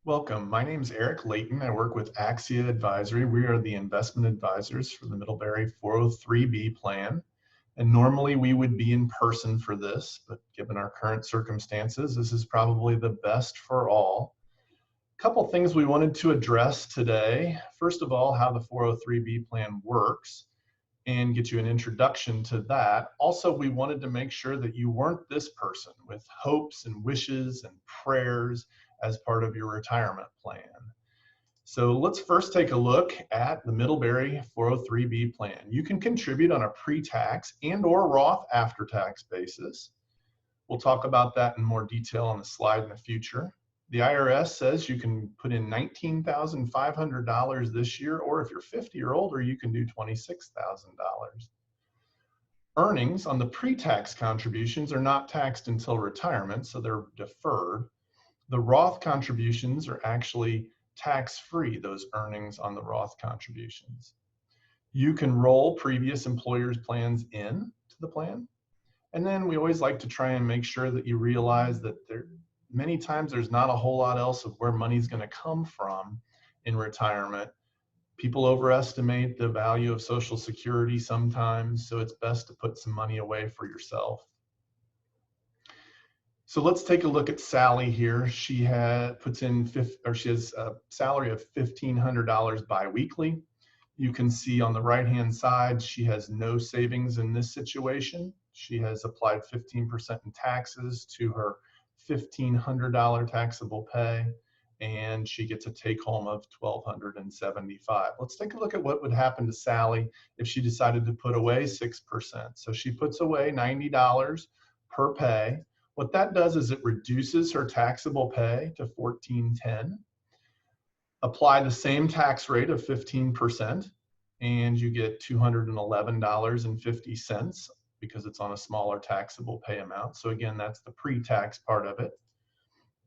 Welcome. My name is Erik Leighton. I work with Axia Advisory. We are the investment advisors for the Middlebury 403B plan. And normally we would be in person for this, but given our current circumstances, this is probably the best for all. A couple things we wanted to address today. First of all, how the 403B plan works and get you an introduction to that. Also, we wanted to make sure that you weren't this person with hopes and wishes and prayers as part of your retirement plan. So let's first take a look at the Middlebury 403B plan. You can contribute on a pre-tax and or Roth after-tax basis. We'll talk about that in more detail on the slide in the future. The IRS says you can put in $19,500 this year, or if you're 50 or older, you can do $26,000. Earnings on the pre-tax contributions are not taxed until retirement, so they're deferred. The Roth contributions are actually tax-free, those earnings on the Roth contributions. You can roll previous employers' plans in to the plan. And then we always like to try and make sure that you realize that many times there's not a whole lot else of where money's going to come from in retirement. People overestimate the value of Social Security sometimes, so it's best to put some money away for yourself. So let's take a look at Sally here. She has a salary of $1,500 biweekly. You can see on the right-hand side, she has no savings in this situation. She has applied 15% in taxes to her $1,500 taxable pay, and she gets a take-home of $1,275. Let's take a look at what would happen to Sally if she decided to put away 6%. So she puts away $90 per pay. What that does is it reduces her taxable pay to $1,410. Apply the same tax rate of 15%, and you get $211.50 because it's on a smaller taxable pay amount. So again, that's the pre-tax part of it.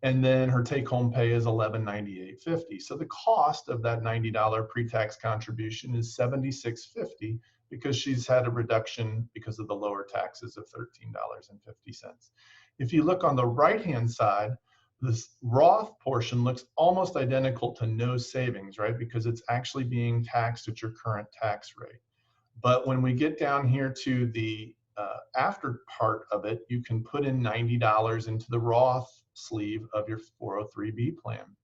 And then her take-home pay is $1,198.50. So the cost of that $90 pre-tax contribution is $76.50 because she's had a reduction because of the lower taxes of $13.50. If you look on the right-hand side, this Roth portion looks almost identical to no savings, right? Because it's actually being taxed at your current tax rate. But when we get down here to the after part of it, you can put in $90 into the Roth sleeve of your 403B plan.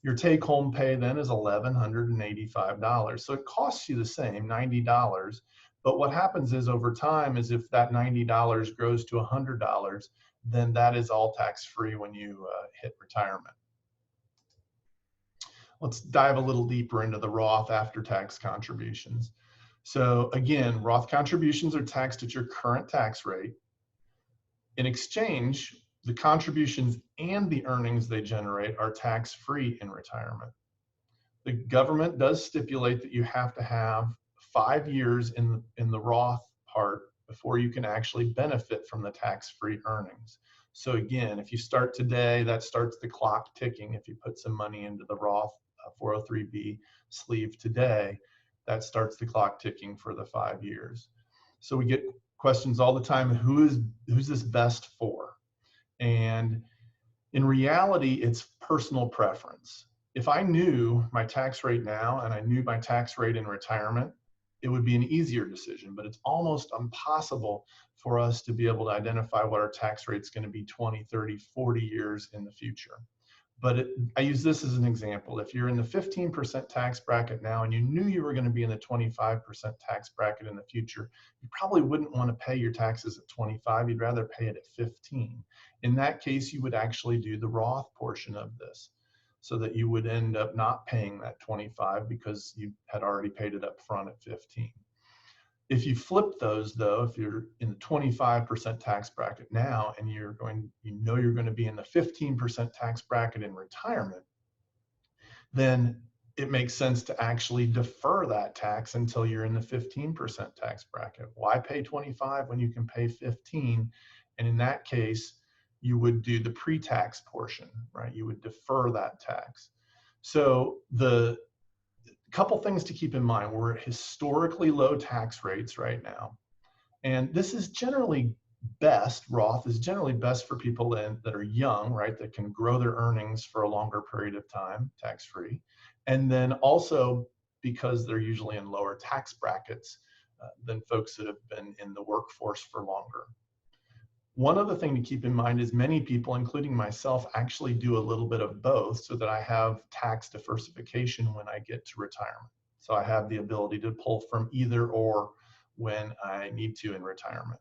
Your take-home pay then is $1,185. So it costs you the same, $90. But what happens is over time is if that $90 grows to $100, then that is all tax-free when you hit retirement. Let's dive a little deeper into the Roth after-tax contributions. So again, Roth contributions are taxed at your current tax rate. In exchange, the contributions and the earnings they generate are tax-free in retirement. The government does stipulate that you have to have 5 years in the Roth part before you can actually benefit from the tax-free earnings. So again, if you start today, that starts the clock ticking. If you put some money into the Roth 403B sleeve today, that starts the clock ticking for the 5 years. So we get questions all the time, who's this best for? And in reality, it's personal preference. If I knew my tax rate now and I knew my tax rate in retirement, it would be an easier decision, but it's almost impossible for us to be able to identify what our tax rate is going to be 20, 30, 40 years in the future. But I use this as an example. If you're in the 15% tax bracket now and you knew you were going to be in the 25% tax bracket in the future, you probably wouldn't want to pay your taxes at 25. You'd rather pay it at 15. In that case, you would actually do the Roth portion of this so that you would end up not paying that 25 because you had already paid it up front at 15. If you flip those though, if you're in the 25% tax bracket now and you're going to be in the 15% tax bracket in retirement, then it makes sense to actually defer that tax until you're in the 15% tax bracket. Why pay 25 when you can pay 15? And in that case, you would do the pre-tax portion, right? You would defer that tax. So the couple things to keep in mind, we're at historically low tax rates right now. And this is generally best, Roth is generally best for people that are young, right, that can grow their earnings for a longer period of time, tax-free. And then also because they're usually in lower tax brackets than folks that have been in the workforce for longer. One other thing to keep in mind is many people, including myself, actually do a little bit of both so that I have tax diversification when I get to retirement. So I have the ability to pull from either or when I need to in retirement.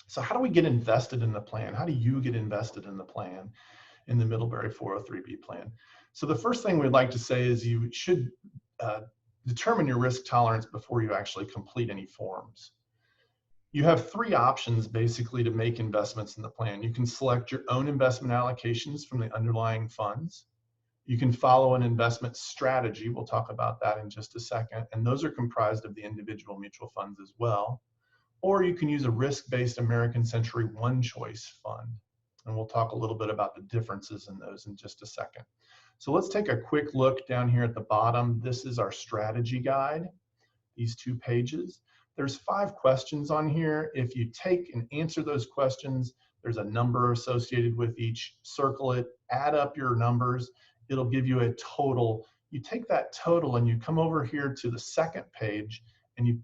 So how do we get invested in the plan? How do you get invested in the plan, in the Middlebury 403B plan? So the first thing we'd like to say is you should determine your risk tolerance before you actually complete any forms. You have three options basically to make investments in the plan. You can select your own investment allocations from the underlying funds. You can follow an investment strategy. We'll talk about that in just a second. And those are comprised of the individual mutual funds as well. Or you can use a risk-based American Century One Choice fund. And we'll talk a little bit about the differences in those in just a second. So let's take a quick look down here at the bottom. This is our strategy guide, these 2 pages. There's 5 questions on here. If you take and answer those questions, there's a number associated with each. Circle it, add up your numbers. It'll give you a total. You take that total and you come over here to the second page and you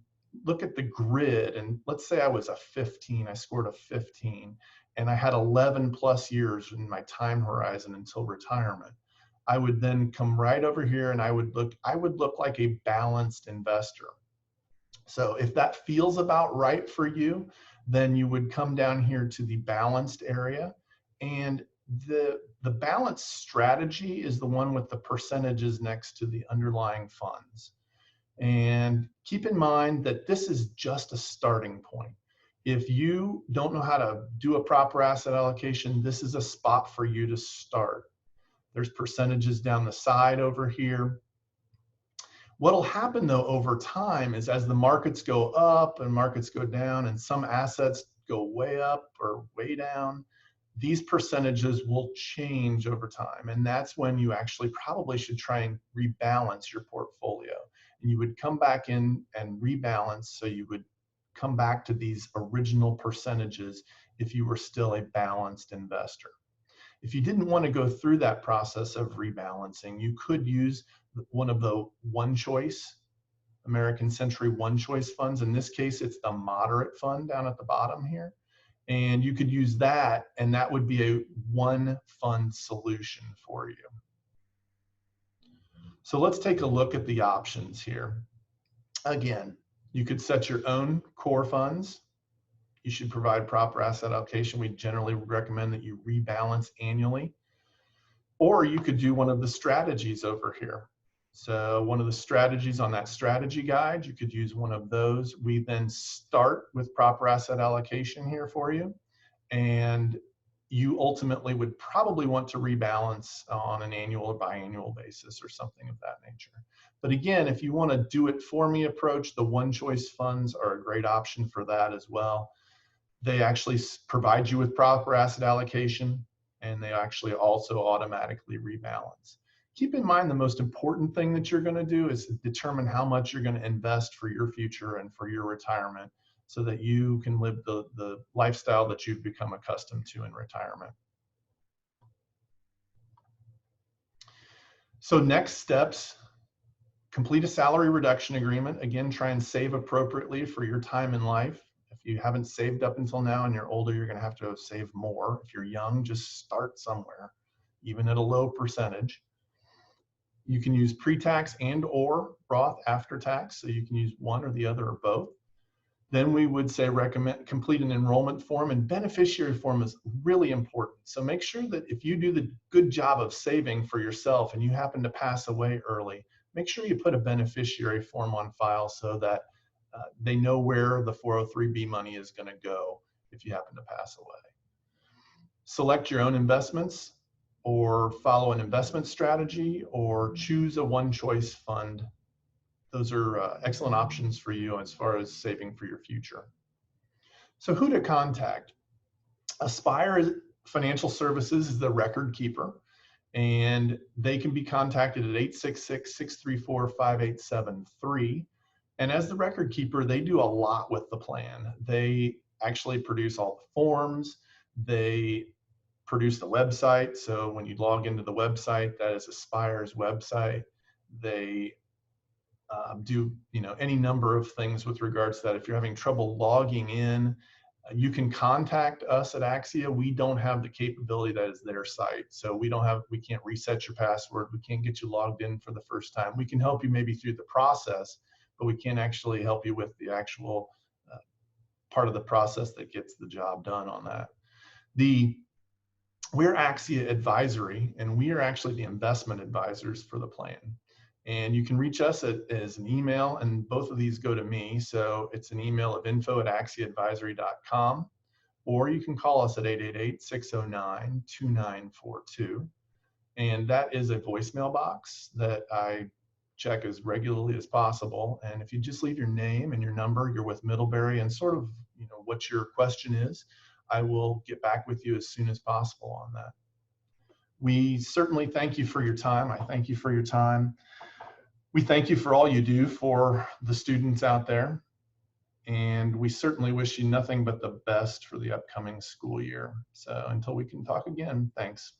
look at the grid. And let's say I was a 15, I scored a 15, and I had 11 plus years in my time horizon until retirement. I would then come right over here and I would look like a balanced investor. So if that feels about right for you, then you would come down here to the balanced area. And the balanced strategy is the one with the percentages next to the underlying funds. And keep in mind that this is just a starting point. If you don't know how to do a proper asset allocation, this is a spot for you to start. There's percentages down the side over here. What'll happen though over time is as the markets go up and markets go down and some assets go way up or way down, these percentages will change over time. And that's when you actually probably should try and rebalance your portfolio. And you would come back in and rebalance, so you would come back to these original percentages if you were still a balanced investor. If you didn't want to go through that process of rebalancing, you could use one of the One Choice, American Century One Choice funds. In this case, it's the moderate fund down at the bottom here. And you could use that, and that would be a one fund solution for you. So let's take a look at the options here. Again, you could set your own core funds. You should provide proper asset allocation. We generally recommend that you rebalance annually. Or you could do one of the strategies over here. So one of the strategies on that strategy guide, you could use one of those. We then start with proper asset allocation here for you. And you ultimately would probably want to rebalance on an annual or biannual basis or something of that nature. But again, if you want to do it for me approach, the One Choice funds are a great option for that as well. They actually provide you with proper asset allocation, and they actually also automatically rebalance. Keep in mind the most important thing that you're going to do is determine how much you're going to invest for your future and for your retirement so that you can live the lifestyle that you've become accustomed to in retirement. So next steps, complete a salary reduction agreement. Again, try and save appropriately for your time in life. If you haven't saved up until now and you're older, you're going to have to save more. If you're young, just start somewhere, even at a low percentage. You can use pre-tax and or Roth after tax, so you can use one or the other or both. Then we would say recommend complete an enrollment form, and beneficiary form is really important. So make sure that if you do the good job of saving for yourself and you happen to pass away early, make sure you put a beneficiary form on file so that they know where the 403B money is going to go if you happen to pass away. Select your own investments or follow an investment strategy or choose a One Choice fund. Those are excellent options for you as far as saving for your future. So who to contact? Aspire Financial Services is the record keeper, and they can be contacted at 866-634-5873. And as the record keeper, they do a lot with the plan. They actually produce all the forms. They produce the website. So when you log into the website, that is Aspire's website. They do any number of things with regards to that. If you're having trouble logging in, you can contact us at Axia. We don't have the capability that is their site. So we can't reset your password. We can't get you logged in for the first time. We can help you maybe through the process, but we can't actually help you with the actual part of the process that gets the job done on that. We're Axia Advisory, and we are actually the investment advisors for the plan. And you can reach us as an email, and both of these go to me. So it's an email of info@axiaadvisory.com, or you can call us at 888-609-2942. And that is a voicemail box that I check as regularly as possible. And if you just leave your name and your number, you're with Middlebury, and sort of what your question is, I will get back with you as soon as possible on that. We certainly thank you for your time. I thank you for your time. We thank you for all you do for the students out there. And we certainly wish you nothing but the best for the upcoming school year. So until we can talk again, thanks.